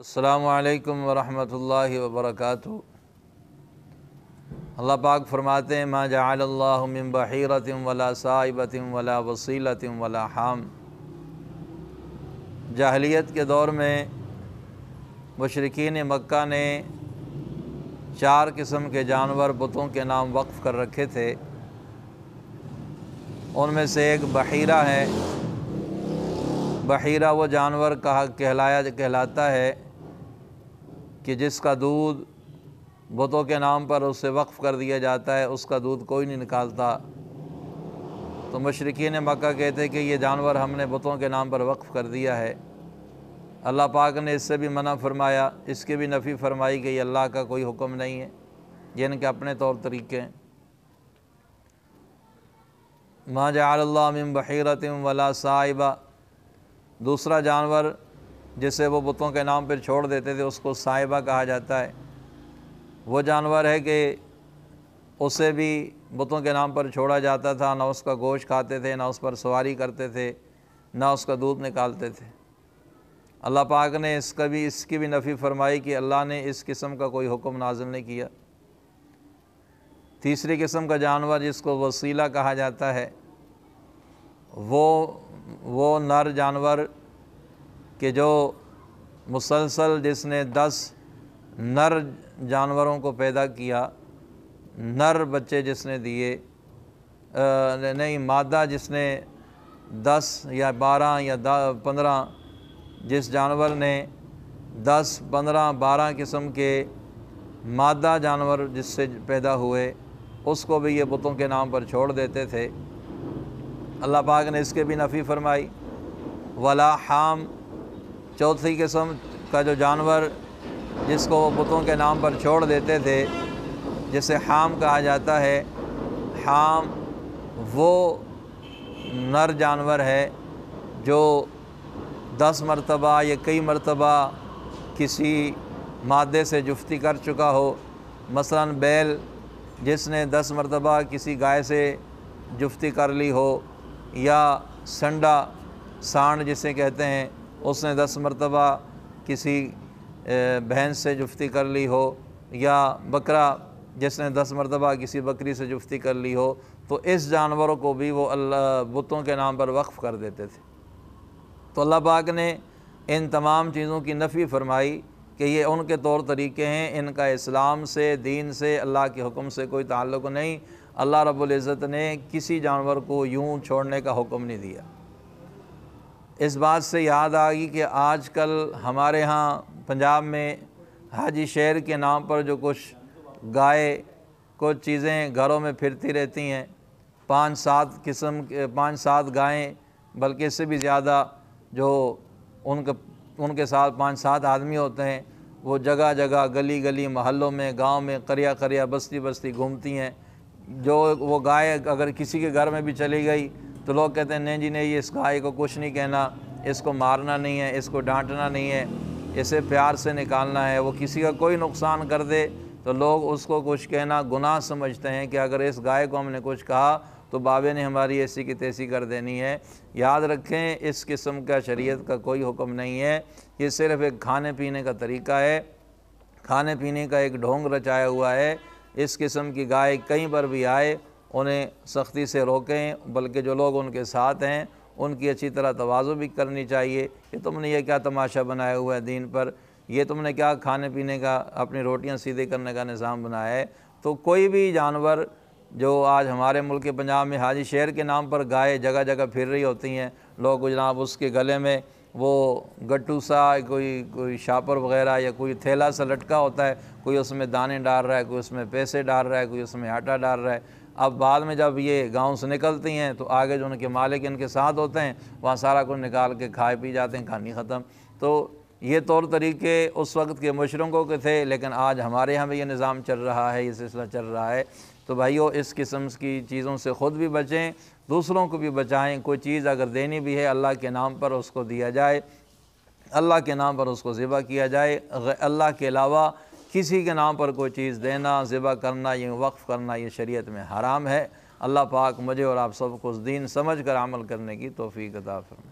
السلام علیکم ورحمۃ اللہ وبرکاتہ۔ اللہ پاک فرماتے ہیں ما جعل اللہ من بحیرۃ ولا صائبۃ ولا وصیلۃ ولا حام۔ جاہلیت کے دور میں مشرکین مکہ نے 4 قسم کے جانور بتوں کے نام وقف کر رکھے تھے۔ ان میں سے ایک بحیرہ ہے۔ بحیرہ وہ جانور کہلاتا ہے کہ جس کا دودھ بتوں کے نام پر اسے وقف کر دیا جاتا ہے، اس کا دودھ کوئی نہیں نکالتا۔ تو مشرکین مکہ کہتے کہ یہ جانور ہم نے بتوں کے نام پر وقف کر دیا ہے۔ اللہ پاک نے اس سے بھی منع فرمایا، اس کی بھی نفی فرمائی کہ یہ اللہ کا کوئی حکم نہیں ہے، یہ ان کے اپنے طور طریقے ہیں۔ ما جعل اللہ من بحیرۃ ولا صائبہ، دوسرا جانور جسے وہ بتوں کے نام پر چھوڑ دیتے تھے اس کو صائبہ کہا جاتا ہے۔ وہ جانور ہے کہ اسے بھی بتوں کے نام پر چھوڑا جاتا تھا، نہ اس کا گوشت کھاتے تھے، نہ اس پر سواری کرتے تھے، نہ اس کا دودھ نکالتے تھے۔ اللہ پاک نے اس کی بھی نفی فرمائی کہ اللہ نے اس قسم کا کوئی حکم نازل نہیں کیا۔ تیسری قسم کا جانور جس کو وصیلہ کہا جاتا ہے، وہ نر جانور کہ جو مسلسل جس نے 10 نر جانوروں کو پیدا کیا، نر بچے جس نے دیے، مادہ جس نے 10 یا 12 یا 15، جس جانور نے 10 15 12 قسم کے مادہ جانور جس سے پیدا ہوئے، اس کو بھی یہ بتوں کے نام پر چھوڑ دیتے تھے۔ اللہ پاک نے اس کے بھی نفی فرمائی۔ ولا حام، چوتھی قسم کا جو جانور جس کو وہ بتوں کے نام پر چھوڑ دیتے تھے، جسے حام کہا جاتا ہے۔ حام وہ نر جانور ہے جو 10 مرتبہ یا کئی مرتبہ کسی مادے سے جفتی کر چکا ہو۔ مثلا بیل جس نے 10 مرتبہ کسی گائے سے جفتی کر لی ہو، یا سنڈا، سانڈ جسے کہتے ہیں، اس نے 10 مرتبہ کسی بھینس سے جفتی کر لی ہو، یا بکرا جس نے 10 مرتبہ کسی بکری سے جفتی کر لی ہو، تو اس جانوروں کو بھی وہ اللہ بتوں کے نام پر وقف کر دیتے تھے۔ تو اللہ پاک نے ان تمام چیزوں کی نفی فرمائی کہ یہ ان کے طور طریقے ہیں، ان کا اسلام سے، دین سے، اللہ کے حکم سے کوئی تعلق نہیں۔ اللہ رب العزت نے کسی جانور کو یوں چھوڑنے کا حکم نہیں دیا۔ اس بات سے یاد آ گئی کہ آج کل ہمارے ہاں پنجاب میں حاجی شیر کے نام پر جو کچھ گائے، کچھ چیزیں گھروں میں پھرتی رہتی ہیں، 5 7 گائیں، بلکہ اس سے بھی زیادہ، جو ان کے ساتھ 5 7 آدمی ہوتے ہیں، وہ جگہ جگہ، گلی گلی، محلوں میں، گاؤں میں، قریہ قریہ، بستی بستی گھومتی ہیں۔ جو وہ گائے اگر کسی کے گھر میں بھی چلی گئی تو لوگ کہتے ہیں نہیں جی نہیں، اس گائے کو کچھ نہیں کہنا، اس کو مارنا نہیں ہے، اس کو ڈانٹنا نہیں ہے، اسے پیار سے نکالنا ہے۔ وہ کسی کا کوئی نقصان کر دے تو لوگ اس کو کچھ کہنا گناہ سمجھتے ہیں کہ اگر اس گائے کو ہم نے کچھ کہا تو بابے نے ہماری ایسی کی تیسی کر دینی ہے۔ یاد رکھیں، اس قسم کا شریعت کا کوئی حکم نہیں ہے، یہ صرف ایک کھانے پینے کا طریقہ ہے، کھانے پینے کا ایک ڈھونگ رچایا ہوا ہے۔ اس قسم کی گائے کہیں پر بھی آئے انہیں سختی سے روکیں، بلکہ جو لوگ ان کے ساتھ ہیں ان کی اچھی طرح تواضع بھی کرنی چاہیے کہ تم نے یہ کیا تماشا بنایا ہوا ہے دین پر، یہ تم نے کیا کھانے پینے کا، اپنی روٹیاں سیدھے کرنے کا نظام بنایا ہے۔ تو کوئی بھی جانور جو آج ہمارے ملک پنجاب میں حاجی شیر کے نام پر گائے جگہ جگہ پھر رہی ہوتی ہیں، لوگ جناب اس کے گلے میں وہ گٹو سا، کوئی شاپر وغیرہ یا کوئی تھیلا سا لٹکا ہوتا ہے، کوئی اس میں دانے ڈال رہا ہے، کوئی اس میں پیسے ڈال رہا ہے، کوئی اس میں آٹا ڈال رہا ہے۔ اب بعد میں جب یہ گاؤں سے نکلتی ہیں تو آگے جو ان کے مالک ان کے ساتھ ہوتے ہیں وہاں سارا کچھ نکال کے کھائے پی جاتے ہیں، کہانی ختم۔ تو یہ طور طریقے اس وقت کے مشرکوں کے تھے، لیکن آج ہمارے یہاں بھی یہ نظام چل رہا ہے، یہ سلسلہ چل رہا ہے۔ تو بھائیو، اس قسم کی چیزوں سے خود بھی بچیں، دوسروں کو بھی بچائیں۔ کوئی چیز اگر دینی بھی ہے اللہ کے نام پر اس کو دیا جائے، اللہ کے نام پر اس کو ذبح کیا جائے۔ اللہ کے علاوہ کسی کے نام پر کوئی چیز دینا، ذبح کرنا، یہ وقف کرنا، یہ شریعت میں حرام ہے۔ اللہ پاک مجھے اور آپ سب کو دین سمجھ کر عمل کرنے کی توفیق عطا فرمائے۔